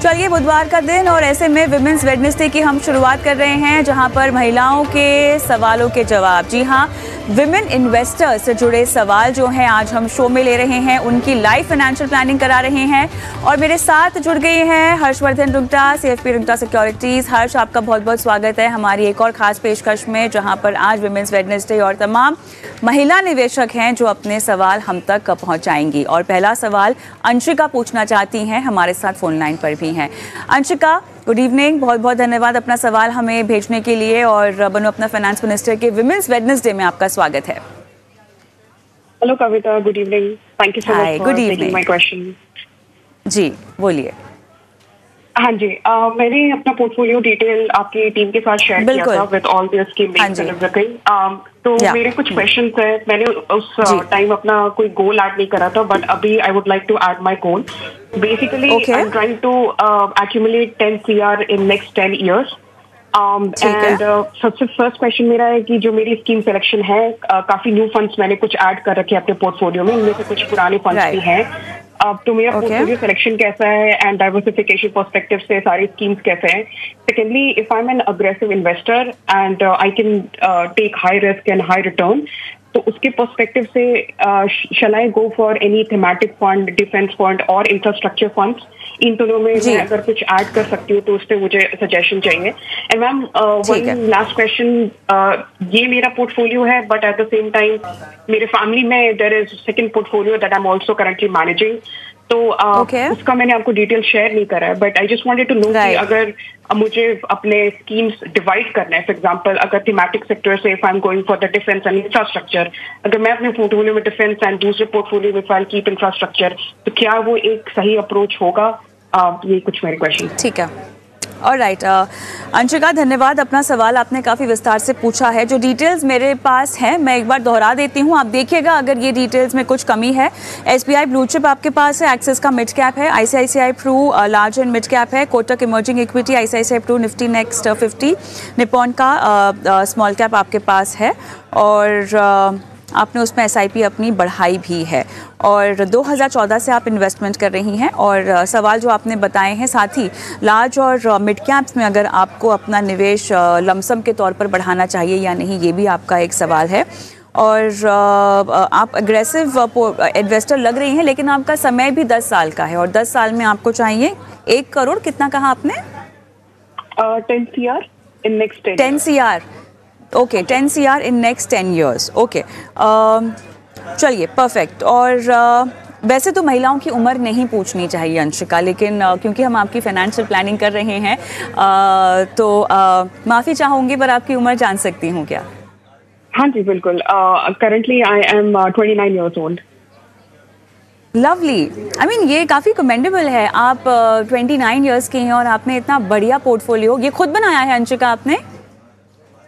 चलिए, बुधवार का दिन और ऐसे में विमेंस वेडनेसडे की हम शुरुआत कर रहे हैं, जहां पर महिलाओं के सवालों के जवाब, जी हां, विमेन इन्वेस्टर्स से जुड़े सवाल जो हैं आज हम शो में ले रहे हैं, उनकी लाइव फाइनेंशियल प्लानिंग करा रहे हैं। और मेरे साथ जुड़ गए हैं हर्षवर्धन रुंगटा, CFP रुंगटा सिक्योरिटीज। हर्ष, आपका बहुत बहुत स्वागत है हमारी एक और खास पेशकश में, जहां पर आज विमेंस वेडनेसडे और तमाम महिला निवेशक हैं जो अपने सवाल हम तक पहुंचाएंगी। और पहला सवाल अंशिका पूछना चाहती हैं, हमारे साथ फोन लाइन पर भी हैं। अंशिका, गुड इवनिंग, बहुत बहुत धन्यवाद अपना सवाल हमें भेजने के लिए और बनो अपना फाइनेंस मिनिस्टर के विमेंस वेडनेसडे में आपका स्वागत है। Hello Kavita, good evening, thank you so much for taking my question. जी बोलिए। हाँ जी, मैंने अपना पोर्टफोलियो डिटेल आपकी टीम के साथ शेयर किया था with all the scheme and everything. तो मेरे कुछ क्वेश्चंस हैं। मैंने उस टाइम अपना कोई गोल ऐड नहीं करा था, बट अभी I would like to add my goal. Basically I am trying to accumulate 10 CR in next 10 years। And सबसे फर्स्ट क्वेश्चन मेरा है कि जो मेरी स्कीम सिलेक्शन है, काफी न्यू फंड्स मैंने कुछ ऐड कर रखे हैं अपने पोर्टफोलियो में, इनमें से कुछ पुराने फंड्स भी हैं। तो मेरा पोर्टफोलियो सिलेक्शन कैसा है एंड डाइवर्सिफिकेशन पर्सपेक्टिव से सारी स्कीम्स कैसे हैं। Secondly, if I am an aggressive investor and I can take high risk and high return, तो उसके पर्सपेक्टिव से shall I go for any thematic fund, defence fund और इंफ्रास्ट्रक्चर फंड्स? इन दोनों में मैं अगर कुछ ऐड कर सकती हूँ तो उस पर मुझे सजेशन चाहिए। And ma'am, one last question, ये मेरा पोर्टफोलियो है, but at the same time मेरे फैमिली में there is second portfolio that I am also currently managing. तो उसका मैंने आपको डिटेल शेयर नहीं करा है, but I just wanted to know कि अगर मुझे अपने स्कीम्स डिवाइड करना है, फॉर एग्जांपल अगर थीमेटिक सेक्टर से if I am going for the defence and infrastructure, अगर मैं अपने पोर्टफोलियो में डिफेंस एंड दूसरे पोर्टफोलियो में फाइल कीप इंफ्रास्ट्रक्चर, तो क्या वो एक सही अप्रोच होगा? ये कुछ मेरे क्वेश्चन। ठीक है, ऑलराइट। अंशिका, धन्यवाद, अपना सवाल आपने काफ़ी विस्तार से पूछा है। जो डिटेल्स मेरे पास हैं मैं एक बार दोहरा देती हूँ, आप देखिएगा अगर ये डिटेल्स में कुछ कमी है। SBI ब्लू चिप आपके पास है, एक्सिस का मिड कैप है, ICICI Pru large and mid cap है, Kotak emerging equity, ICICI Pru Nifty next 50, Nippon का स्मॉल कैप आपके पास है, और आपने उसमें SIP अपनी बढ़ाई भी है, और 2014 से आप इन्वेस्टमेंट कर रही हैं। और सवाल जो आपने बताए हैं, साथ ही लार्ज और मिड कैप्स में अगर आपको अपना निवेश लमसम के तौर पर बढ़ाना चाहिए या नहीं, ये भी आपका एक सवाल है। और आप एग्रेसिव इन्वेस्टर लग रही हैं, लेकिन आपका समय भी 10 साल का है, और 10 साल में आपको चाहिए 1 करोड़, कितना कहा आपने? 10 CR in next 10 CR, okay, 10 CR in next 10 years, okay. चलिए, परफेक्ट। और वैसे तो महिलाओं की उम्र नहीं पूछनी चाहिए अंशिका, लेकिन क्योंकि हम आपकी फाइनेंशियल प्लानिंग कर रहे हैं तो माफ़ी चाहूँगी, पर आपकी उम्र जान सकती हूँ क्या? हाँ जी, बिल्कुल। Currently I am 29 years old। Lovely, I mean ये काफ़ी कमेंडेबल है। आप 29 years की हैं और आपने इतना बढ़िया पोर्टफोलियो, ये खुद बनाया है अंशिका आपने?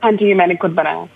हाँ जी, मैंने खुद बनाया।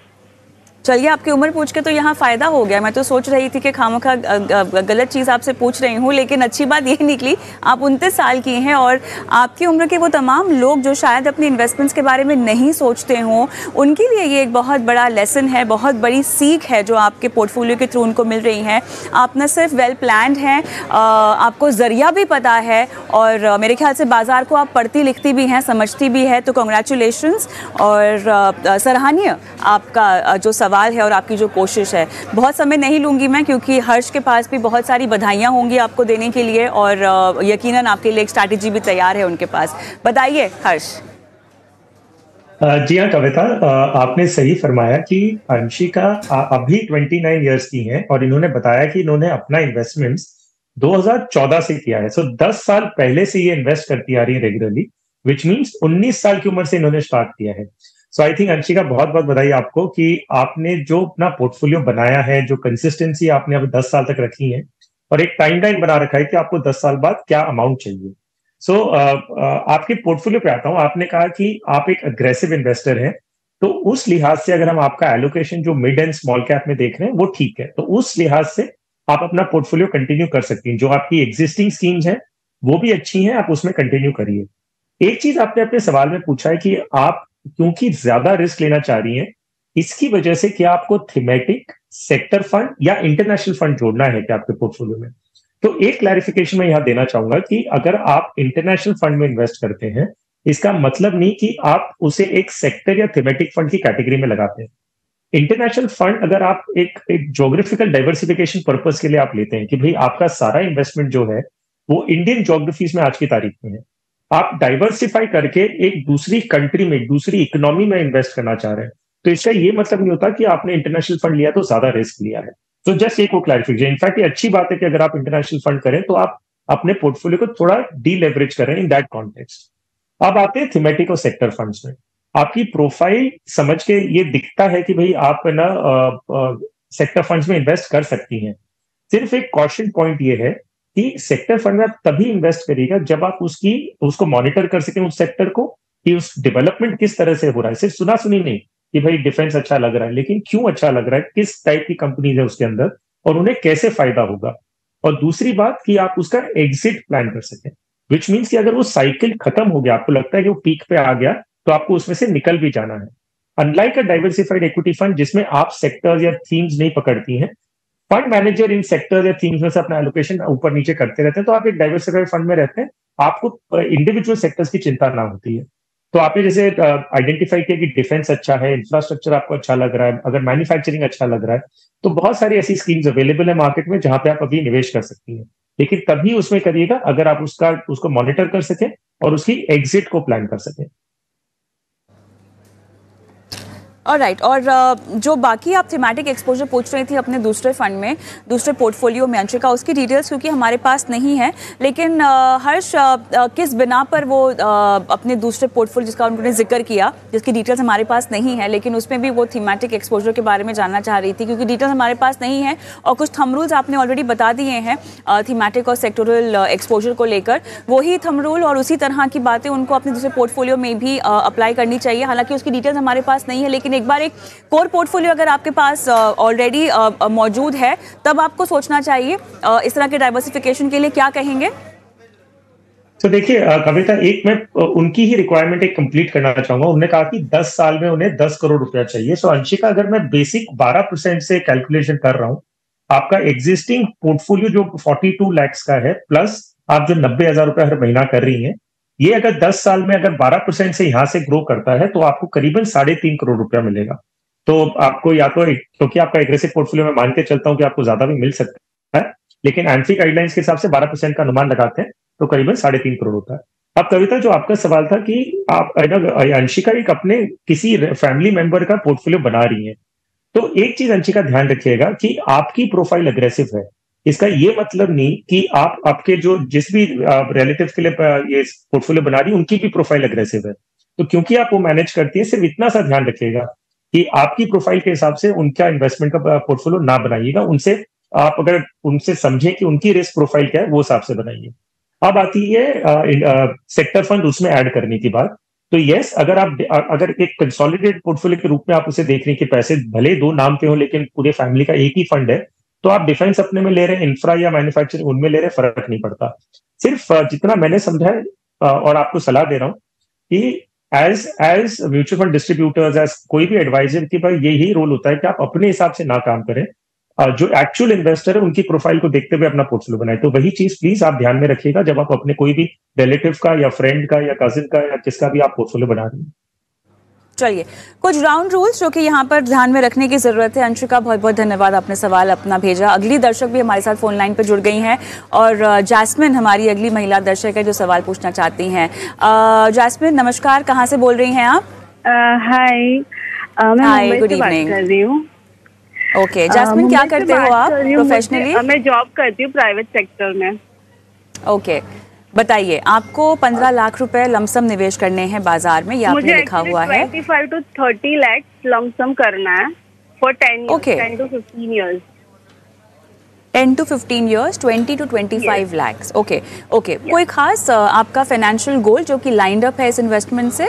चलिए, आपकी उम्र पूछ के तो यहाँ फ़ायदा हो गया। मैं तो सोच रही थी कि खामखा गलत चीज़ आपसे पूछ रही हूँ, लेकिन अच्छी बात ये निकली आप 29 साल की हैं, और आपकी उम्र के वो तमाम लोग जो शायद अपने इन्वेस्टमेंट्स के बारे में नहीं सोचते हों, उनके लिए ये एक बहुत बड़ा लेसन है, बहुत बड़ी सीख है जो आपके पोर्टफोलियो के थ्रू उनको मिल रही है। आप न सिर्फ वेल प्लान्ड हैं, आपको ज़रिया भी पता है, और मेरे ख्याल से बाज़ार को आप पढ़ती लिखती भी हैं, समझती भी है, तो कॉन्ग्रेचुलेशंस। और सराहनीय आपका जो सवाल है और आपकी जो कोशिश है। बहुत समय नहीं लूँगी मैं, क्योंकि हर्ष के पास भी बहुत सारी बधाइयाँ होंगी आपको देने के लिए, और यकीनन आपके लिए एक स्ट्रैटेजी भी तैयार है उनके पास। बताइए हर्ष। जी हाँ कविता, आपने सही फरमाया कि अंशिका अभी 29 years की हैं, और इन्होंने बताया कि इन्होंने अपना इन्वेस्टमेंट्स 2014 से किया है। सो 10 साल पहले से ये इन्वेस्ट करती आ रही है रेगुलरली, विच मीन्स 19 साल की उम्र से इन्होंने स्टार्ट किया है। सो आई थिंक अंशिका, बहुत बहुत बधाई आपको कि आपने जो अपना पोर्टफोलियो बनाया है, जो कंसिस्टेंसी आपने अब 10 साल तक रखी है, और एक टाइमलाइन बना रखा है कि आपको 10 साल बाद क्या अमाउंट चाहिए। सो आपके पोर्टफोलियो पे आता हूं। आपने कहा कि आप एक अग्रेसिव इन्वेस्टर हैं, तो उस लिहाज से अगर हम आपका एलोकेशन जो मिड एंड स्मॉल कैप में देख रहे हैं वो ठीक है, तो उस लिहाज से आप अपना पोर्टफोलियो कंटिन्यू कर सकती हैं। जो आपकी एग्जिस्टिंग स्कीम्स हैं वो भी अच्छी हैं, आप उसमें कंटिन्यू करिए। एक चीज आपने अपने सवाल में पूछा है कि आप क्योंकि ज्यादा रिस्क लेना चाह रही हैं, इसकी वजह से क्या आपको थीमेटिक सेक्टर फंड या इंटरनेशनल फंड जोड़ना है क्या आपके पोर्टफोलियो में? तो एक क्लैरिफिकेशन मैं यहाँ देना चाहूंगा कि अगर आप इंटरनेशनल फंड में इन्वेस्ट करते हैं, इसका मतलब नहीं कि आप उसे एक सेक्टर या थीमेटिक फंड की कैटेगरी में लगाते हैं। इंटरनेशनल फंड अगर आप एक ज्योग्राफिकल डाइवर्सिफिकेशन पर्पस के लिए आप लेते हैं कि भाई आपका सारा इन्वेस्टमेंट जो है वो इंडियन ज्योग्राफीज में आज की तारीख में है, आप डाइवर्सिफाई करके एक दूसरी कंट्री में, दूसरी इकोनॉमी में इन्वेस्ट करना चाह रहे हैं, तो इसका ये मतलब नहीं होता कि आपने इंटरनेशनल फंड लिया तो ज्यादा रिस्क लिया है। तो जस्ट एक वो क्लैरिफिकेशन। इनफैक्ट ये अच्छी बात है कि अगर आप इंटरनेशनल फंड करें तो आप अपने पोर्टफोलियो को थोड़ा डीलेवरेज करें इन दैट कॉन्टेक्स्ट। अब आते हैं थीमेटिक और सेक्टर फंड्स में। आपकी प्रोफाइल समझ के ये दिखता है कि भाई आप ना सेक्टर फंड्स में इन्वेस्ट कर सकती हैं। सिर्फ एक कॉशन पॉइंट ये है कि सेक्टर फंड में आप तभी इन्वेस्ट करिएगा जब आप उसको मॉनिटर कर सकें, उस सेक्टर को, कि उस डेवलपमेंट किस तरह से हो रहा है। सिर्फ सुना सुनी नहीं कि भाई डिफेंस अच्छा लग रहा है, लेकिन क्यों अच्छा लग रहा है, किस टाइप की कंपनीज है उसके अंदर और उन्हें कैसे फायदा होगा। और दूसरी बात कि आप उसका एग्जिट प्लान कर सकें, विच मीन्स कि अगर वो साइकिल खत्म हो गया, आपको लगता है कि वो पीक पे आ गया, तो आपको उसमें से निकल भी जाना है। Unlike a diversified equity fund जिसमें आप सेक्टर्स या थीम्स नहीं पकड़ती हैं, फंड मैनेजर इन सेक्टर्स या थीम्स में से अपना एलोकेशन ऊपर नीचे करते रहते हैं, तो आप एक डाइवर्सिफाइड फंड में रहते हैं, आपको इंडिविजुअल सेक्टर्स की चिंता ना होती है। तो आपने जैसे आइडेंटिफाई किया कि डिफेंस अच्छा है, इंफ्रास्ट्रक्चर आपको अच्छा लग रहा है, अगर मैन्युफैक्चरिंग अच्छा लग रहा है, तो बहुत सारी ऐसी स्कीम्स अवेलेबल है मार्केट में जहां पे आप अभी निवेश कर सकती हैं। लेकिन तभी उसमें करिएगा अगर आप उसको मॉनिटर कर सकें और उसकी एग्जिट को प्लान कर सकें। ऑलराइट, और जो बाकी आप थीमेटिक एक्सपोजर पूछ रही थी अपने दूसरे फंड में, दूसरे पोर्टफोलियो में अंशिका, उसकी डिटेल्स क्योंकि हमारे पास नहीं है, लेकिन हर्ष किस बिना पर वो अपने दूसरे पोर्टफोलियो जिसका उन्होंने जिक्र किया, जिसकी डिटेल्स हमारे पास नहीं है, लेकिन उसमें भी वो थीमेटिक एक्सपोजर के बारे में जानना चाह रही थी क्योंकि डिटेल्स हमारे पास नहीं है और कुछ थंब रूल्स आपने ऑलरेडी बता दिए हैं थीमेटिक और सेक्टोरल एक्सपोजर को लेकर। वही थंब रूल और उसी तरह की बातें उनको अपने दूसरे पोर्टफोलियो में भी अप्लाई करनी चाहिए। हालांकि उसकी डिटेल्स हमारे पास नहीं है, लेकिन एक बार एक कोर पोर्टफोलियो अगर आपके पास ऑलरेडी मौजूद है तब आपको सोचना चाहिए इस तरह के डाइवर्सिफिकेशन के लिए। क्या कहेंगे? तो देखिए कविता, एक मैं उनकी ही रिक्वायरमेंट एक कंप्लीट करना चाहूंगा। उन्होंने कहा कि 10 साल में उन्हें 10 करोड़ रुपया चाहिए। सो अंशिका, अगर मैं बेसिक 12% से कैलकुलेशन कर रहा हूं, आपका एग्जिस्टिंग पोर्टफोलियो जो 42 लाख का है, प्लस आप जो 90,000 रुपया हर महीना कर रही हैं, ये अगर 10 साल में अगर 12% से यहां से ग्रो करता है तो आपको करीबन 3.5 करोड़ रुपया मिलेगा। तो आपको या तो, क्योंकि आपका एग्रेसिव पोर्टफोलियो में मान के चलता हूं कि आपको ज्यादा भी मिल सकता है, लेकिन एंफी गाइडलाइंस के हिसाब से 12% का अनुमान लगाते हैं तो करीबन 3.5 करोड़ होता है। अब कविता, जो आपका सवाल था कि आप अंशिका एक अपने किसी फैमिली मेंबर का पोर्टफोलियो बना रही है, तो एक चीज अंशिका ध्यान रखिएगा कि आपकी प्रोफाइल अग्रेसिव है। इसका ये मतलब नहीं कि आप आपके जो जिस भी रिलेटिव के लिए ये पोर्टफोलियो बना रही है उनकी भी प्रोफाइल अग्रेसिव है। तो क्योंकि आप वो मैनेज करती है, सिर्फ इतना सा ध्यान रखिएगा कि आपकी प्रोफाइल के हिसाब से उनका इन्वेस्टमेंट का पोर्टफोलियो ना बनाइएगा। उनसे आप अगर उनसे समझें कि उनकी रिस्क प्रोफाइल क्या है, वो हिसाब से बनाइए। अब आती है सेक्टर फंड उसमें ऐड करने की बात। तो यस, अगर एक कंसोलिडेटेड पोर्टफोलियो के रूप में आप उसे देख रहे हैं कि पैसे भले दो नाम पे हो लेकिन पूरे फैमिली का एक ही फंड है, तो आप डिफेंस अपने में ले रहे हैं, इंफ्रा या मैन्युफैक्चरिंग उनमें ले रहे हैं, फर्क नहीं पड़ता। सिर्फ जितना मैंने समझा है और आपको सलाह दे रहा हूं कि as mutual fund distributors, as कोई भी एडवाइजर की भाई यही रोल होता है कि आप अपने हिसाब से ना काम करें, जो एक्चुअल इन्वेस्टर है उनकी प्रोफाइल को देखते हुए अपना पोर्टफोलियो बनाए। तो वही चीज प्लीज आप ध्यान में रखिएगा जब आप अपने कोई भी रिलेटिव का या फ्रेंड का या कजिन का या किसका भी आप पोर्टफोलियो बना रहे हैं। चलिए, कुछ ग्राउंड रूल्स जो कि यहाँ पर ध्यान में रखने की जरूरत है। अंशिका, बहुत बहुत धन्यवाद, आपने सवाल अपना भेजा। अगली दर्शक भी हमारे साथ फोन लाइन पर जुड़ गई हैं और जैस्मिन हमारी अगली महिला दर्शक है जो सवाल पूछना चाहती हैं। जैस्मिन, नमस्कार, कहाँ से बोल रही हैं आप? हाय, मैं मुंबई से बात कर रही हूँ। ओके जैस्मिन, क्या करते हो आप प्रोफेशनली? मैं जॉब करती हूँ प्राइवेट सेक्टर में। ओके, बताइए, आपको 15 लाख रुपए लमसम निवेश करने हैं बाजार में, ये आपने लिखा हुआ है। 25 to 30 लाख लमसम करना है for 10 to 15 years। 10 to 15 years, 20 to 25 lakhs। Okay, कोई खास आपका फाइनेंशियल गोल जो कि लाइंड अप है इस इन्वेस्टमेंट से?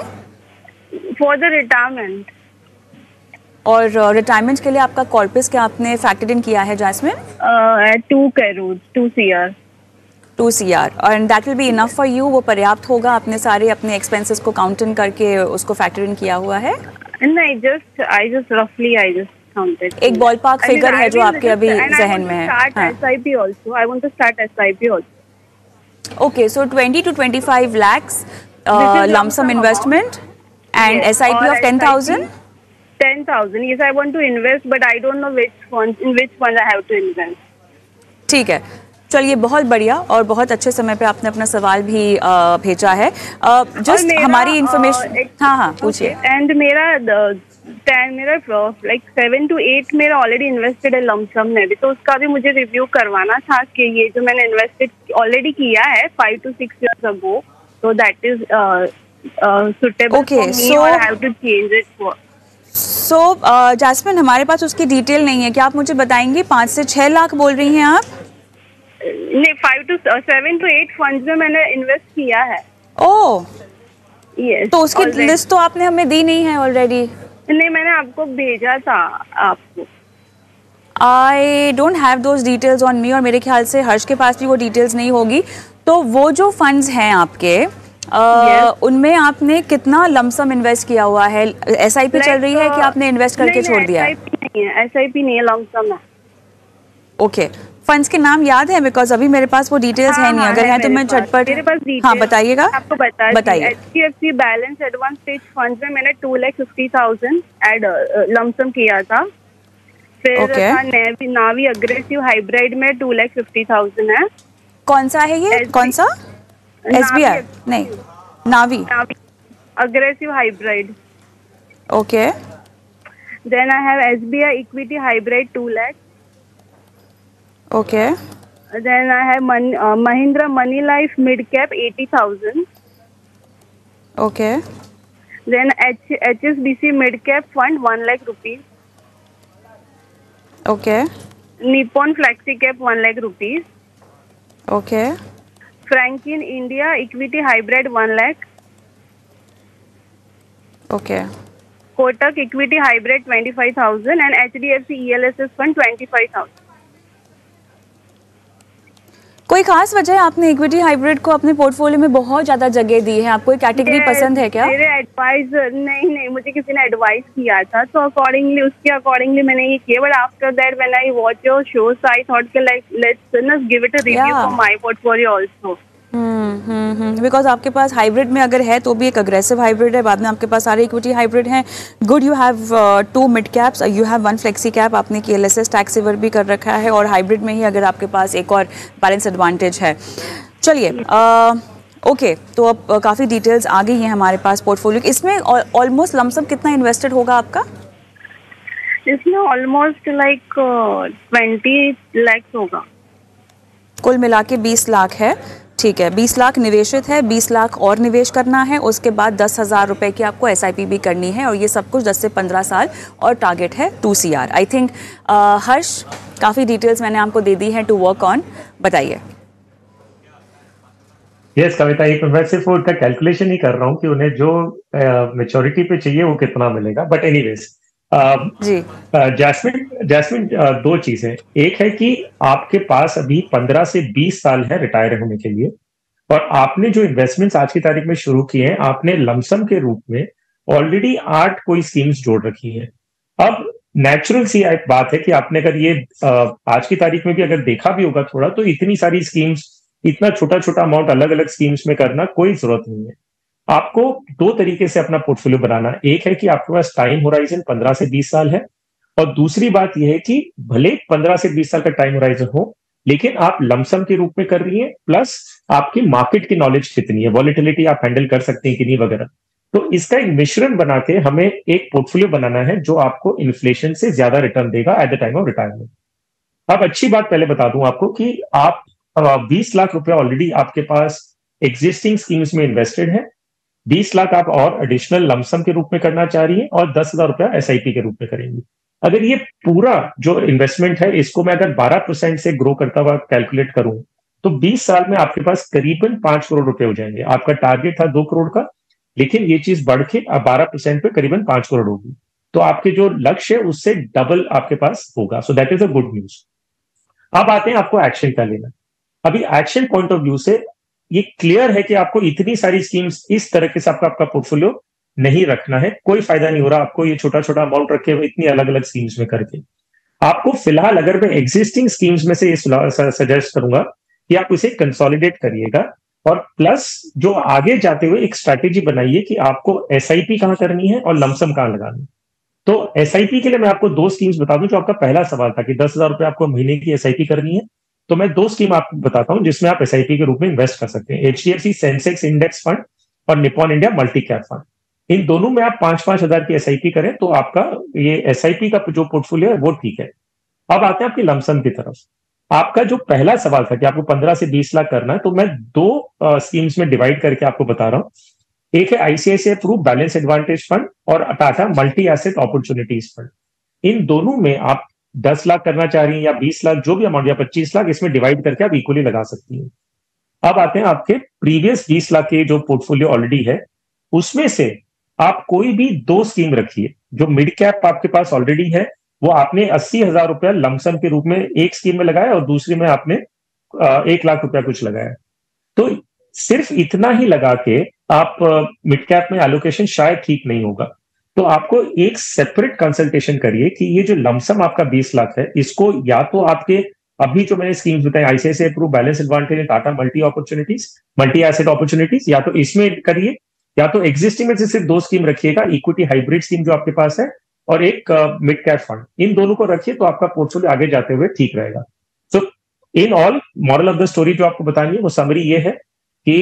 For the retirement. और रिटायरमेंट के लिए आपका कॉर्पस क्या आपने फैक्टर इन किया है Jasmine? 2 crore, 2 CR। 2 CR, and that will be enough for you? वो पर्याप्त होगा? आपने सारे अपने एक्सपेंसेस को काउंट इन करके उसको फैक्टर इन किया हुआ है? नहीं, I just roughly discounted. एक बॉल पार्क फिगर है जो आपके अभी जहन में है? SIP also. I want to start SIP also. Okay, so 20 to 25 lakhs lump sum investment and Yes, SIP or of 10,000? 10,000. Yes, I want to invest, but I don't know in which fund I have to invest. ठीक है, चलिए, बहुत बढ़िया और बहुत अच्छे समय पे आपने अपना सवाल भी भेजा है। जस्ट हमारी इंफॉर्मेशन, हाँ पूछिए। एंड मेरा लाइक 7 to 8 मेरा ऑलरेडी इन्वेस्टेड है लंप सम में भी, तो उसका भी मुझे रिव्यू करवाना था कि ये जो मैंने इन्वेस्टेड ऑलरेडी किया है 5 to 6 years ago, so that is suitable for me or I have to change it for. So Jasmine, हमारे पास उसकी डिटेल नहीं है, क्या आप मुझे बताएंगी? 5 से 6 लाख बोल रही हैं आप? नहीं, 7 to 8 फंड्स में मैंने इन्वेस्ट किया है। Oh yes. तो उसकी लिस्ट तो आपने हमें दी नहीं है ऑलरेडी? नहीं, मैंने आपको भेजा था आपको। I don't have those details on me, और मेरे ख्याल से हर्ष के पास भी वो डिटेल्स नहीं होगी। तो वो जो फंड्स हैं आपके, उनमें आपने कितना लमसम इन्वेस्ट किया हुआ है? SIP चल रही है कि आपने इन्वेस्ट करके छोड़ दिया है? SIP नहीं है, लमसम है। ओके, फंड्स के नाम याद है? बिकॉज अभी मेरे पास वो डिटेल्स है नहीं। अगर है तो मैं झटपट, मेरे पास हाँ बताइएगा। आपको बताइए। HDFC balance advance stage funds में मैंने 2,50,000 एड लमसम किया था। फिर था नावी अग्रेसिव हाइब्रिड में 2,50,000 है। कौन सा है ये? कौन सा? SBI नहीं, Navi aggressive hybrid. Okay. Then I have SBI equity hybrid 2 lakh. Okay. Then I have Mahindra Manulife mid cap 80,000। Okay. Then HSBC mid cap fund 1 lakh rupees. Okay. Nippon flexi cap 1 lakh rupees. Okay. Franklin India equity hybrid 1 lakh. Okay. Kotak equity hybrid 25,000 and HDFC ELSS fund 25,000। कोई खास वजह है आपने equity hybrid को अपने portfolio में बहुत ज्यादा जगह दी है? आपको कैटेगरी पसंद है क्या? मेरे एडवाइजर नहीं, मुझे किसी ने एडवाइस किया था, तो उसके अकॉर्डिंगली मैंने ये किया। But after that when I watch your show, so I thought कि like let's give it a review for my portfolio also. Because आपके पास हाइब्रिड में अगर है तो भी एक अग्रेसिव हाइब्रिड है, बाद में आपके पास सारे इक्विटी हाइब्रिड हैं। Good, you have 2 mid caps, you have 1 flexi cap, आपने KLSS टैक्स सेवर भी कर रखा है, और हाइब्रिड में ही अगर आपके पास एक और बैलेंस एडवांटेज है। चलिए, ओके, तो अब काफ़ी डिटेल्स आ गई हैं हमारे पास पोर्टफोलियो। इसमें ऑलमोस्ट लमसम कितना इन्वेस्टेड होगा आपका? इसमें ऑलमोस्ट लाइक 20 लाख होगा। कुल मिला के 20 लाख है। ठीक है, 20 लाख निवेशित है, 20 लाख और निवेश करना है, उसके बाद 10,000 रुपए की आपको SIP भी करनी है, और ये सब कुछ 10 से 15 साल, और टारगेट है 2 CR। आई थिंक हर्ष, काफ़ी डिटेल्स मैंने आपको दे दी है टू वर्क ऑन। बताइए। यस कविता, एक मैं सिर्फ उनका कैलकुलेशन ही कर रहा हूँ कि उन्हें जो मेच्योरिटी पे चाहिए वो कितना मिलेगा। बट एनीवेज, जैस्मिन, 2 चीजें। एक है कि आपके पास अभी 15 से 20 साल है रिटायर होने के लिए, और आपने जो इन्वेस्टमेंट्स आज की तारीख में शुरू किए हैं, आपने लमसम के रूप में ऑलरेडी 8 कोई स्कीम्स जोड़ रखी हैं। अब नेचुरल सी एक बात है कि आपने अगर ये आज की तारीख में भी अगर देखा भी होगा थोड़ा, तो इतनी सारी स्कीम्स, इतना छोटा छोटा अमाउंट अलग अलग स्कीम्स में करना कोई जरूरत नहीं है। आपको 2 तरीके से अपना पोर्टफोलियो बनाना। एक है कि आपके पास टाइम होराइजन 15 से 20 साल है, और दूसरी बात यह है कि भले 15 से 20 साल का टाइम होराइजन हो, लेकिन आप लमसम के रूप में कर रही हैं, प्लस आपकी मार्केट की नॉलेज कितनी है, वॉलेटिलिटी आप हैंडल कर सकते हैं कि नहीं वगैरह। तो इसका एक मिश्रण बना के हमें एक पोर्टफोलियो बनाना है जो आपको इन्फ्लेशन से ज्यादा रिटर्न देगा at the time of retirement. अब अच्छी बात पहले बता दूं आपको कि आप 20 लाख रुपया ऑलरेडी आपके पास एग्जिस्टिंग स्कीम्स में इन्वेस्टेड है, 20 लाख आप और एडिशनल लमसम के रूप में करना चाह रही है, और 10,000 रुपया SIP के रूप में करेंगी। अगर ये पूरा जो इन्वेस्टमेंट है, इसको मैं अगर 12% से ग्रो करता हुआ कैलकुलेट करूं, तो 20 साल में आपके पास करीबन 5 करोड़ रुपए हो जाएंगे। आपका टारगेट था 2 करोड़ का, लेकिन ये चीज बढ़ के अब 12% पे करीबन 5 करोड़ होगी। तो आपके जो लक्ष्य है उससे डबल आपके पास होगा। So that is a good news. अब आते हैं आपको एक्शन क्या लेना। अभी एक्शन पॉइंट ऑफ व्यू से ये क्लियर है कि आपको इतनी सारी स्कीम्स, इस तरीके से आपका पोर्टफोलियो नहीं रखना है, कोई फायदा नहीं हो रहा आपको ये छोटा छोटा अमाउंट रखे हुए इतनी अलग अलग स्कीम्स में करके। आपको फिलहाल अगर मैं एग्जिस्टिंग स्कीम्स में से ये सजेस्ट करूंगा कि आप इसे कंसोलिडेट करिएगा, और प्लस जो आगे जाते हुए एक स्ट्रैटेजी बनाइए कि आपको एसआईपी कहां करनी है और लमसम कहां लगानी है। तो एसआईपी के लिए मैं आपको दो स्कीम्स बता दूं। जो आपका पहला सवाल था कि 10,000 रुपए आपको महीने की एसआईपी करनी है, तो मैं दो स्कीम आपको बताता हूं जिसमें आप एसआईपी के रूप में इन्वेस्ट कर सकते हैं। एचडीएफसी सेंसेक्स इंडेक्स फंड और Nippon India multi cap fund, इन दोनों में आप 5-5 हजार की एसआईपी करें तो आपका ये एसआईपी का जो पोर्टफोलियो है वो ठीक है। अब आते हैं आपकी लमसम की तरफ। आपका जो पहला सवाल था कि आपको 15 से 20 लाख करना है, तो मैं दो स्कीम्स में डिवाइड करके आपको बता रहा हूं। एक है ICICI Pru balance advantage fund और Tata multi asset opportunities fund. इन दोनों में आप 10 लाख करना चाह रही हैं या 20 लाख, जो भी अमाउंट, या 25 लाख, इसमें डिवाइड करके आप इक्वली लगा सकती हैं। अब आते हैं आपके प्रीवियस 20 लाख के जो पोर्टफोलियो ऑलरेडी है, उसमें से आप कोई भी दो स्कीम रखिए। जो मिड कैप आपके पास ऑलरेडी है वो आपने 80,000 रुपया लमसम के रूप में एक स्कीम में लगाया और दूसरी में आपने 1 लाख रुपया कुछ लगाया। तो सिर्फ इतना ही लगा के आप मिड कैप में एलोकेशन शायद ठीक नहीं होगा। तो आपको एक सेपरेट कंसल्टेशन करिए कि ये जो लमसम आपका 20 लाख है, इसको या तो आपके अभी जो मैंने स्कीम्स बताई ICICI Pru balance advantage Tata multi asset opportunities, या तो इसमें करिए, या तो एग्जिस्टिंग में से सिर्फ दो स्कीम रखिएगा, इक्विटी हाइब्रिड स्कीम जो आपके पास है और एक मिड कैप फंड, इन दोनों को रखिए तो आपका पोर्टफोलियो आगे जाते हुए ठीक रहेगा। So in all moral of the story जो आपको बतानी है वो समरी ये है कि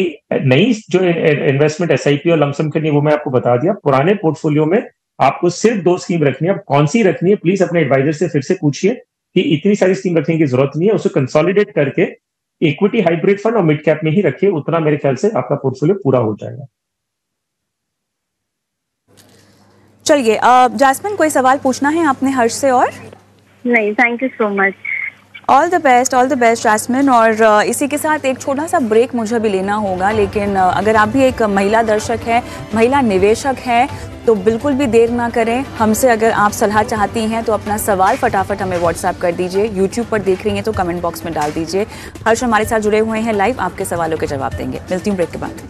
नई जो इन्वेस्टमेंट एसआईपी और लमसम करनी है वो मैं आपको बता दिया। पुराने पोर्टफोलियो में आपको सिर्फ दो स्कीम रखनी है। अब कौन सी रखनी है प्लीज अपने एडवाइजर से फिर से पूछिए कि इतनी सारी स्कीम रखने की जरूरत नहीं है, उसे कंसोलिडेट करके इक्विटी हाइब्रिड फंड और मिड कैप में ही रखिए, उतना मेरे ख्याल से आपका पोर्टफोलियो पूरा हो जाएगा। चलिए जैस्मिन, कोई सवाल पूछना है आपने हर्ष से? और नहीं, thank you so much. All the best Jasmine. और इसी के साथ एक छोटा सा ब्रेक मुझे भी लेना होगा, लेकिन अगर आप भी एक महिला दर्शक हैं, महिला निवेशक हैं, तो बिल्कुल भी देर ना करें। हमसे अगर आप सलाह चाहती हैं तो अपना सवाल फटाफट हमें व्हाट्सएप कर दीजिए। यूट्यूब पर देख रही हैं तो कमेंट बॉक्स में डाल दीजिए। हर्ष हमारे साथ जुड़े हुए हैं लाइव, आपके सवालों के जवाब देंगे। मिलती हूँ ब्रेक के बाद।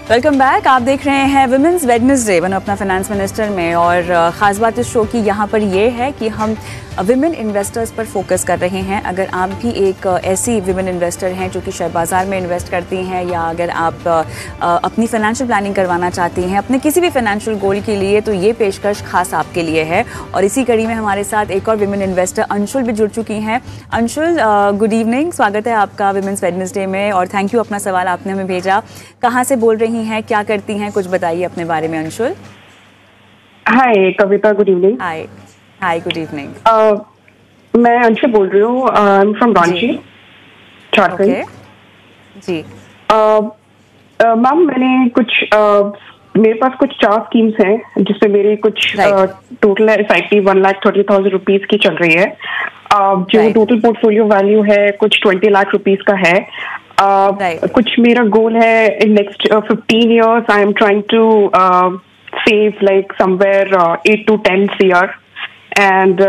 Welcome back. आप देख रहे हैं विमेंस वेडनेसडे बनो अपना फाइनेंस मिनिस्टर में, और ख़ास बात इस शो की यहाँ पर ये है कि हम विमेन इन्वेस्टर्स पर फोकस कर रहे हैं। अगर आप भी एक ऐसी विमेन इन्वेस्टर हैं जो कि शेयर बाज़ार में इन्वेस्ट करती हैं, या अगर आप अपनी फाइनेंशियल प्लानिंग करवाना चाहती हैं अपने किसी भी फाइनेंशियल गोल के लिए, तो ये पेशकश खास आपके लिए है। और इसी कड़ी में हमारे साथ एक और विमेन इन्वेस्टर अंशुल भी जुड़ चुकी हैं। अंशुल, गुड इवनिंग, स्वागत है आपका विमेंस वेडनेसडे में, और थैंक यू अपना सवाल आपने हमें भेजा। कहाँ से बोल रही हैं, क्या करती हैं, कुछ बताइए अपने बारे में Anshul. Hi Kavita, good evening. Hi good evening. मैं अंशुल बोल रही हूँ, I am from Ranchi, Jharkhand. जी मैम, मैंने कुछ मेरे पास कुछ 4 स्कीम्स हैं जिसमें मेरी कुछ टोटल एसआईपी 1,30,000 रुपीज की चल रही है। जो टोटल पोर्टफोलियो वैल्यू है कुछ 20 लाख रुपीज का है। कुछ मेरा गोल है in next 15 years I am trying to save like somewhere 8 to 10 CR। And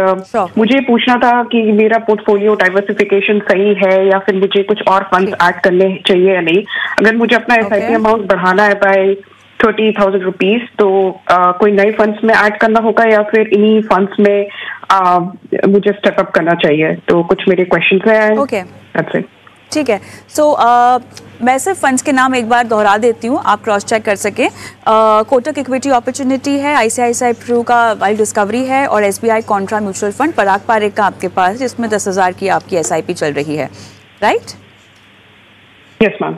मुझे पूछना था कि मेरा पोर्टफोलियो डाइवर्सिफिकेशन सही है या फिर मुझे कुछ और फंड्स ऐड करने चाहिए या नहीं। अगर मुझे अपना एसआईपी अमाउंट बढ़ाना है बाय 30,000 रुपीज, तो कोई नए फंड्स में ऐड करना होगा या फिर इन्हीं फंड्स में मुझे स्टेप अप करना चाहिए। तो कुछ मेरे क्वेश्चंस हैं। ओके, ठीक है। सो मैं सिर्फ फंड्स के नाम एक बार दोहरा देती हूँ, आप क्रॉस चेक कर सकें। कोटक इक्विटी अपॉर्चुनिटी है, आईसीआईसीआई प्रू का वाइल्ड डिस्कवरी है, और एसबीआई कॉन्ट्रा म्यूचुअल फंड पराग पारेख का आपके पास है, जिसमें 10,000 की आपकी एसआईपी चल रही है, right? Yes ma'am.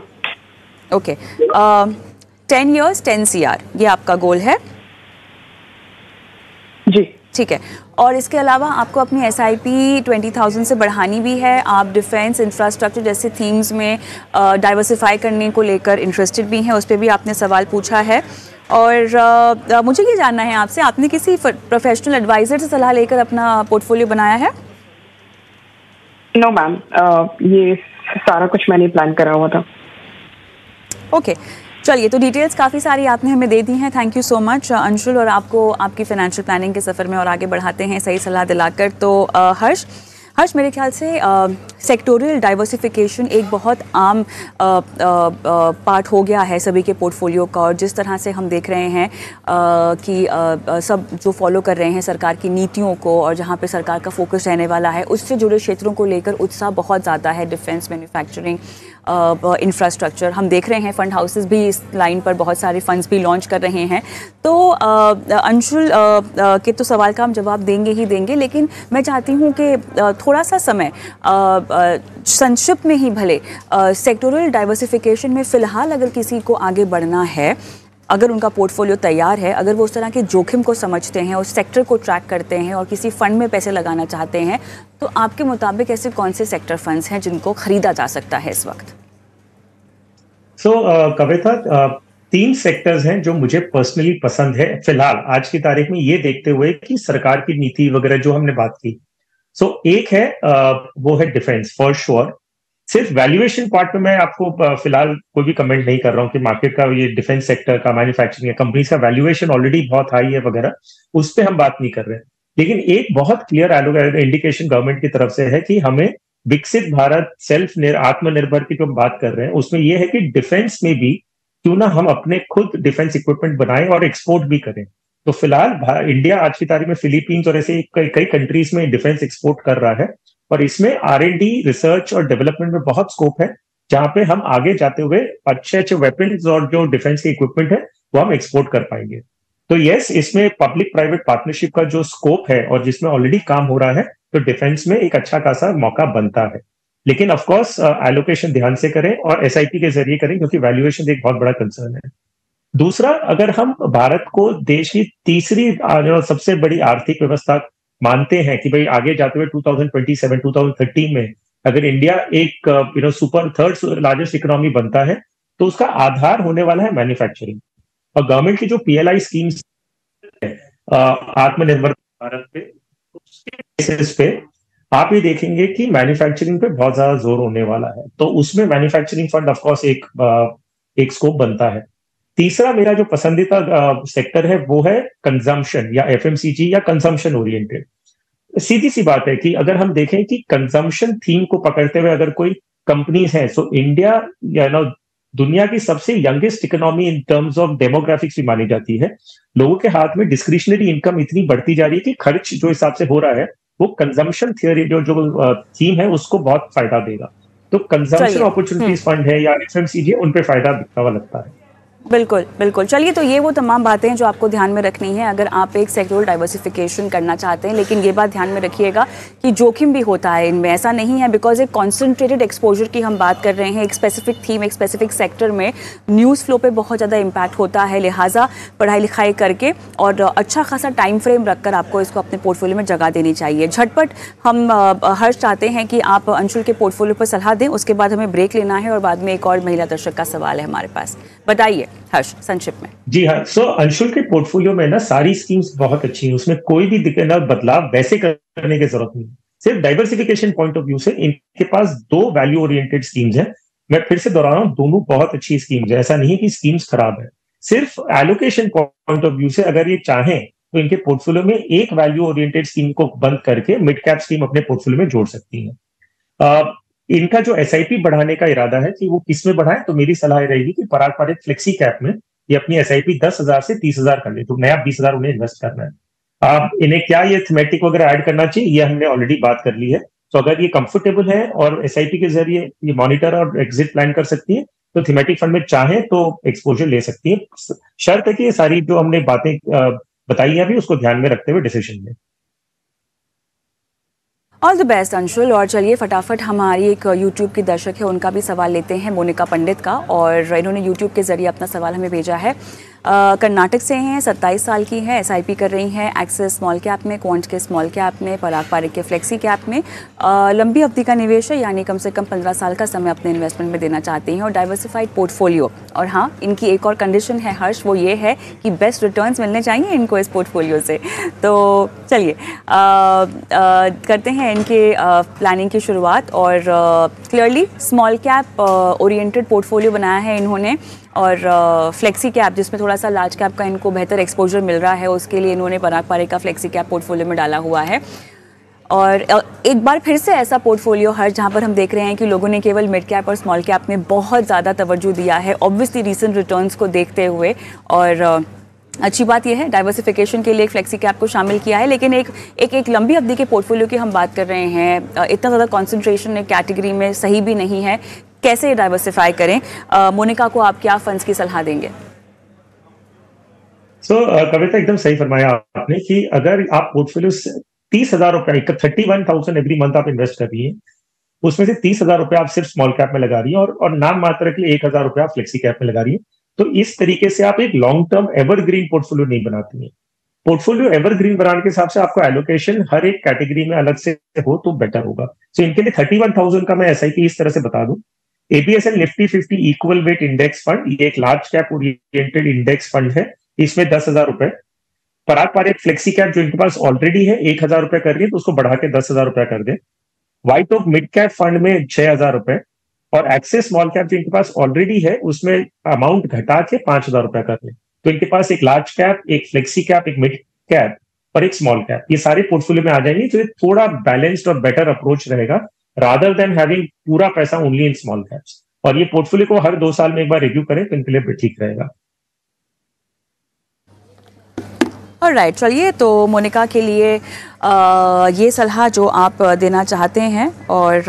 Okay, 10 years 10 CR ये आपका गोल है? जी ठीक है। और इसके अलावा आपको अपनी एसआईपी 20,000 से बढ़ानी भी है। आप डिफेंस, इंफ्रास्ट्रक्चर जैसे थीम्स में डाइवर्सिफाई करने को लेकर इंटरेस्टेड भी हैं, उस पर भी आपने सवाल पूछा है। और मुझे ये जानना है आपसे, आपने किसी प्रोफेशनल एडवाइजर से सलाह लेकर अपना पोर्टफोलियो बनाया है? नो मैम, ये सारा कुछ मैंने प्लान करा हुआ था। ओके, चलिए, तो डिटेल्स काफ़ी सारी आपने हमें दे दी हैं। Thank you so much Anshul, और आपको आपकी फाइनेंशियल प्लानिंग के सफ़र में और आगे बढ़ाते हैं सही सलाह दिलाकर। तो हर्ष, मेरे ख्याल से सेक्टोरियल डाइवर्सिफिकेशन एक बहुत आम पार्ट हो गया है सभी के पोर्टफोलियो का, और जिस तरह से हम देख रहे हैं कि सब जो फॉलो कर रहे हैं सरकार की नीतियों को, और जहाँ पे सरकार का फोकस रहने वाला है उससे जुड़े क्षेत्रों को लेकर उत्साह बहुत ज़्यादा है। डिफेंस, मैन्युफैक्चरिंग, इंफ्रास्ट्रक्चर, हम देख रहे हैं फंड हाउसेस भी इस लाइन पर बहुत सारे फंड्स भी लॉन्च कर रहे हैं। तो अंशुल के तो सवाल का हम जवाब देंगे ही देंगे, लेकिन मैं चाहती हूँ कि थोड़ा सा समय संक्षिप्त में ही भले सेक्टोरल डाइवर्सिफिकेशन में फ़िलहाल अगर किसी को आगे बढ़ना है, अगर उनका पोर्टफोलियो तैयार है, अगर वो उस तरह के जोखिम को समझते हैं, उस सेक्टर को ट्रैक करते हैं और किसी फंड में पैसे लगाना चाहते हैं, तो आपके मुताबिक ऐसे कौन से सेक्टर फंड्स हैं जिनको खरीदा जा सकता है इस वक्त? कविता, 3 सेक्टर्स हैं जो मुझे पर्सनली पसंद है फिलहाल आज की तारीख में, ये देखते हुए कि सरकार की नीति वगैरह जो हमने बात की। एक है वो है डिफेंस, फॉर श्योर। सिर्फ वैल्यूएशन पार्ट में मैं आपको फिलहाल कोई भी कमेंट नहीं कर रहा हूं कि मार्केट का, ये डिफेंस सेक्टर का, मैन्युफैक्चरिंग कंपनीज का वैल्यूएशन ऑलरेडी बहुत हाई है वगैरह, उस पर हम बात नहीं कर रहे हैं। लेकिन एक बहुत क्लियर इंडिकेशन गवर्नमेंट की तरफ से है कि हमें विकसित भारत, आत्मनिर्भर की जो हम बात कर रहे हैं उसमें यह है कि डिफेंस में भी क्यों ना हम अपने खुद डिफेंस इक्विपमेंट बनाएं और एक्सपोर्ट भी करें। तो फिलहाल इंडिया आज की तारीख में फिलीपींस और ऐसे कई कंट्रीज में डिफेंस एक्सपोर्ट कर रहा है, और इसमें R&D, रिसर्च और डेवलपमेंट में बहुत स्कोप है, जहां पे हम आगे जाते हुए अच्छे अच्छे वेपन्स और जो डिफेंस के इक्विपमेंट है वो हम एक्सपोर्ट कर पाएंगे। तो यस, इसमें पब्लिक प्राइवेट पार्टनरशिप का जो स्कोप है और जिसमें ऑलरेडी काम हो रहा है, तो डिफेंस में एक अच्छा खासा मौका बनता है। लेकिन ऑफ कोर्स एलोकेशन ध्यान से करें और SIP के जरिए करें, क्योंकि वैल्यूएशन एक बहुत बड़ा कंसर्न है। दूसरा, अगर हम भारत को देश की तीसरी सबसे बड़ी आर्थिक व्यवस्था मानते हैं कि भाई आगे जाते हुए 2027, 2030 में अगर इंडिया एक सुपर थर्ड लार्जेस्ट इकोनॉमी बनता है, तो उसका आधार होने वाला है मैन्युफैक्चरिंग। और गवर्नमेंट की जो PLI स्कीम्स है आत्मनिर्भर भारत पे, उसके बेसिस पे आप ये देखेंगे कि मैन्युफैक्चरिंग पे बहुत ज्यादा जोर होने वाला है, तो उसमें मैन्युफैक्चरिंग फंड ऑफकोर्स एक स्कोप बनता है। तीसरा मेरा जो पसंदीदा सेक्टर है वो है कंजम्पशन या FMCG या कंजम्पशन ओरिएंटेड। सीधी सी बात है कि अगर हम देखें कि कंजम्पशन थीम को पकड़ते हुए अगर कोई कंपनीज है, सो इंडिया दुनिया की सबसे youngest economy in terms of demographics भी मानी जाती है। लोगों के हाथ में डिस्क्रिशनरी इनकम इतनी बढ़ती जा रही है कि खर्च जो हिसाब से हो रहा है वो कंजम्पशन थियरी जो थीम है उसको बहुत फायदा देगा। तो कंजम्पशन अपॉर्चुनिटीज फंड है या FMCG है, उन पे फायदा दिखता हुआ लगता है। बिल्कुल बिल्कुल। चलिए, तो ये वो तमाम बातें हैं जो आपको ध्यान में रखनी है अगर आप एक सेक्टोरल डाइवर्सिफिकेशन करना चाहते हैं। लेकिन ये बात ध्यान में रखिएगा कि जोखिम भी होता है इनमें, ऐसा नहीं है बिकॉज एक कॉन्सेंट्रेटेड एक्सपोजर की हम बात कर रहे हैं, एक स्पेसिफिक थीम, एक स्पेसिफिक सेक्टर में न्यूज़ फ्लो पे बहुत ज़्यादा इम्पैक्ट होता है। लिहाजा पढ़ाई लिखाई करके और अच्छा खासा टाइम फ्रेम रखकर आपको इसको अपने पोर्टफोलियो में जगह देनी चाहिए। झटपट हम हर्ष चाहते हैं कि आप अंशुल के पोर्टफोलियो पर सलाह दें, उसके बाद हमें ब्रेक लेना है और बाद में एक और महिला दर्शक का सवाल है हमारे पास। बताइए हर्ष, संक्षिप्त में। जी हाँ, अंशुल के पोर्टफोलियो में ना सारी स्कीम्स बहुत अच्छी हैं, उसमें कोई भी बदलाव वैसे करने की जरूरत नहीं। सिर्फ डाइवर्सिफिकेशन पॉइंट ऑफ व्यू से इनके पास 2 वैल्यू ओरिएंटेड स्कीम्स हैं। मैं फिर से दोहरा रहा हूं, दोनों बहुत अच्छी स्कीम्स है, ऐसा नहीं है कि स्कीम्स खराब है। सिर्फ एलोकेशन पॉइंट ऑफ व्यू से अगर ये चाहें तो इनके पोर्टफोलियो में एक वैल्यू ओरिएंटेड स्कीम को बंद करके मिड कैप स्कीम अपने पोर्टफोलियो में जोड़ सकती है। इनका जो SIP बढ़ाने का इरादा है कि वो किस में बढ़ाएं, तो मेरी सलाह रहेगी कि पारंपरिक फ्लेक्सी कैप में ये अपनी SIP 10,000 से 30,000 कर ले, तो नया 20,000 उन्हें इन्वेस्ट करना है। आप इन्हें क्या ये थीमेटिक वगैरह ऐड करना चाहिए, ये हमने ऑलरेडी बात कर ली है। तो अगर ये कंफर्टेबल है और SIP के जरिए ये मॉनिटर और एग्जिट प्लान कर सकती है, तो थीमेटिक फंड में चाहे तो एक्सपोजर ले सकती है। शर्त है कि ये सारी जो हमने बातें बताई है अभी उसको ध्यान में रखते हुए डिसीजन लें। All the best Anshul. और चलिए फटाफट हमारी एक यूट्यूब की दर्शक है, उनका भी सवाल लेते हैं, मोनिका पंडित का, और इन्होंने यूट्यूब के जरिए अपना सवाल हमें भेजा है। कर्नाटक से हैं, 27 साल की हैं, SIP कर रही हैं एक्सिस स्मॉल कैप में, क्वांट के स्मॉल कैप में, पराग पारिक के फ्लेक्सी कैप में। लंबी अवधि का निवेश है, यानी कम से कम 15 साल का समय अपने इन्वेस्टमेंट में देना चाहती हैं, और डाइवर्सिफाइड पोर्टफोलियो। और हाँ, इनकी एक और कंडीशन है हर्ष, वो ये है कि बेस्ट रिटर्न्स मिलने चाहिए इनको इस पोर्टफोलियो से। तो चलिए करते हैं इनके प्लानिंग की शुरुआत। और clearly small cap oriented portfolio बनाया है इन्होंने, और फ्लेक्सी कैप जिसमें थोड़ा सा लार्ज कैप का इनको बेहतर एक्सपोजर मिल रहा है, उसके लिए इन्होंने पराग पारेख का फ्लेक्सी कैप पोर्टफोलियो में डाला हुआ है। और एक बार फिर से ऐसा पोर्टफोलियो हर जहां पर हम देख रहे हैं कि लोगों ने केवल मिड कैप और स्मॉल कैप में बहुत ज़्यादा तवज्जो दिया है, ऑब्वियसली रीसेंट रिटर्न्स को देखते हुए। और अच्छी बात यह है डाइवर्सिफिकेशन के लिए एक फ्लेक्सी कैप को शामिल किया है, लेकिन एक लंबी अवधि के पोर्टफोलियो की हम बात कर रहे हैं, इतना ज़्यादा कॉन्सेंट्रेशन एक कैटेगरी में सही भी नहीं है। कैसे डाइवर्सिफाई करें? मोनिका को आप क्या फंड्स की सलाह देंगे? कविता एकदम सही फरमाया आपने कि अगर आप पोर्टफोलियो 30,000 रुपए 31,000 एवरी मंथ आप इन्वेस्ट कर रही है, उसमें से 30,000 रुपए आप सिर्फ स्मॉल कैप में लगा रही है और नाम मात्र के लिए 1,000 रुपए आप फ्लेक्सी कैप में लगा रही है, तो इस तरीके से आप एक लॉन्ग टर्म एवरग्रीन पोर्टफोलियो नहीं बनाती है। पोर्टफोलियो एवरग्रीन बनाने के हिसाब से आपको एलोकेशन हर एक कैटेगरी में अलग से हो तो बेटर होगा। सो इनके लिए 31,000 का मैं SIP इस तरह से बता दूं, ABSL Nifty 50 equal weight index fund, ये एक large cap oriented index fund है, इसमें 10,000 रुपए। पराग पारेख फ्लेक्सी कैप जो इनके पास ऑलरेडी है 1,000 रुपए कर रही है, तो उसको बढ़ा के 10,000 रुपए कर दे। White Oak mid cap fund में 6,000 रुपए और एक्सेस स्मॉल कैप जो इनके पास ऑलरेडी है उसमें अमाउंट घटा के 5,000 रुपए कर ले, तो इनके पास एक लार्ज कैप, एक फ्लेक्सी कैप, एक मिड कैप और एक स्मॉल कैप, ये सारे पोर्टफोलियो में आ जाएंगे। तो ये थोड़ा बैलेंस्ड और बेटर अप्रोच रहेगा रादर देन हैविंग पूरा पैसा ओनली इन स्मॉल कैप्स। और ये पोर्टफोलियो को हर 2 साल में एक बार रिव्यू करें तो इनके लिए ठीक रहेगा। ऑलराइट, चलिए तो मोनिका के लिए ये सलाह जो आप देना चाहते हैं, और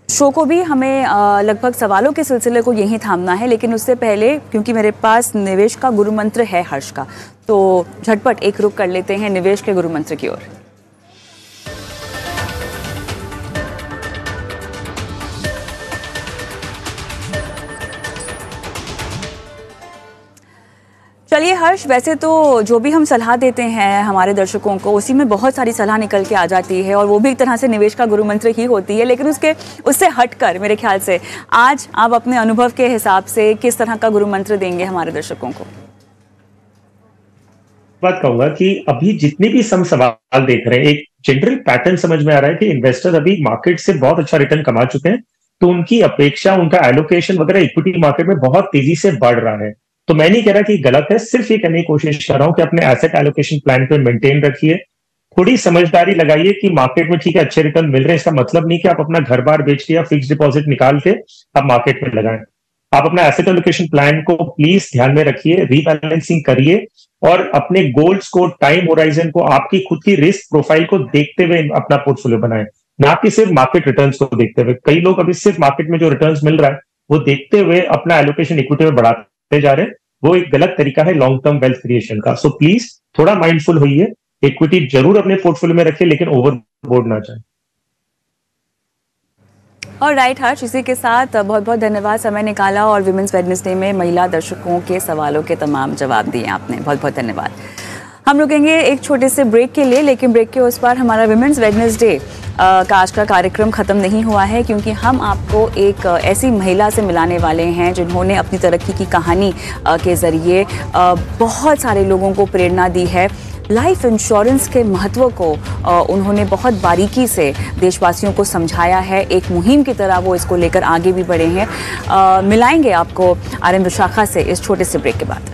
शो को भी हमें लगभग सवालों के सिलसिले को यहीं थामना है, लेकिन उससे पहले क्योंकि मेरे पास निवेश का गुरु मंत्र है हर्ष का, तो झटपट एक रुख कर लेते हैं निवेश के गुरु मंत्र की ओर। चलिए हर्ष, वैसे तो जो भी हम सलाह देते हैं हमारे दर्शकों को, उसी में बहुत सारी सलाह निकल के आ जाती है और वो भी एक तरह से निवेश का गुरु मंत्र ही होती है, लेकिन उससे हटकर मेरे ख्याल से आज आप अपने अनुभव के हिसाब से किस तरह का गुरु मंत्र देंगे हमारे दर्शकों को? बात कहूंगा कि अभी जितने भी हम सवाल देख रहे हैं, एक जनरल पैटर्न समझ में आ रहा है कि इन्वेस्टर अभी मार्केट से बहुत अच्छा रिटर्न कमा चुके हैं, तो उनकी अपेक्षा, उनका एलोकेशन वगैरह इक्विटी मार्केट में बहुत तेजी से बढ़ रहा है। तो मैं नहीं कह रहा कि गलत है, सिर्फ ये करने की कोशिश कर रहा हूं कि अपने एसेट एलोकेशन प्लान पे मेंटेन रखिए, थोड़ी समझदारी लगाइए कि मार्केट में ठीक है अच्छे रिटर्न मिल रहे हैं, इसका मतलब नहीं कि आप अपना घर बार बेच के या फिक्स डिपॉजिट निकाल के आप मार्केट में लगाएं। आप अपना एसेट एलोकेशन प्लान को प्लीज ध्यान में रखिए, रीबैलेंसिंग करिए और अपने गोल्स को, टाइम होराइजन को, आपकी खुद की रिस्क प्रोफाइल को देखते हुए अपना पोर्टफोलियो बनाएं, ना कि सिर्फ मार्केट रिटर्न्स को देखते हुए। कई लोग अभी सिर्फ मार्केट में जो रिटर्न्स मिल रहा है वो देखते हुए अपना एलोकेशन इक्विटी में बढ़ाते जा रहे हैं, वो एक गलत तरीका है लॉन्ग टर्म वेल्थ क्रिएशन का। सो प्लीज थोड़ा माइंडफुल होइए, इक्विटी जरूर अपने पोर्टफोलियो में रखिए लेकिन ओवरबोर्ड ना जाए। ऑलराइट हर्ष, इसी के साथ बहुत बहुत धन्यवाद, समय निकाला और विमेंस वेडनेसडे में महिला दर्शकों के सवालों के तमाम जवाब दिए आपने, बहुत बहुत धन्यवाद। हम रुकेंगे एक छोटे से ब्रेक के लिए, लेकिन ब्रेक के उस पार हमारा विमेंस वेडनेसडे का आज का कार्यक्रम ख़त्म नहीं हुआ है, क्योंकि हम आपको एक ऐसी महिला से मिलाने वाले हैं जिन्होंने अपनी तरक्की की कहानी के ज़रिए बहुत सारे लोगों को प्रेरणा दी है। लाइफ इंश्योरेंस के महत्व को उन्होंने बहुत बारीकी से देशवासियों को समझाया है, एक मुहिम की तरह वो इसको लेकर आगे भी बढ़े हैं। मिलाएंगे आपको RM विशाखा से इस छोटे से ब्रेक के बाद।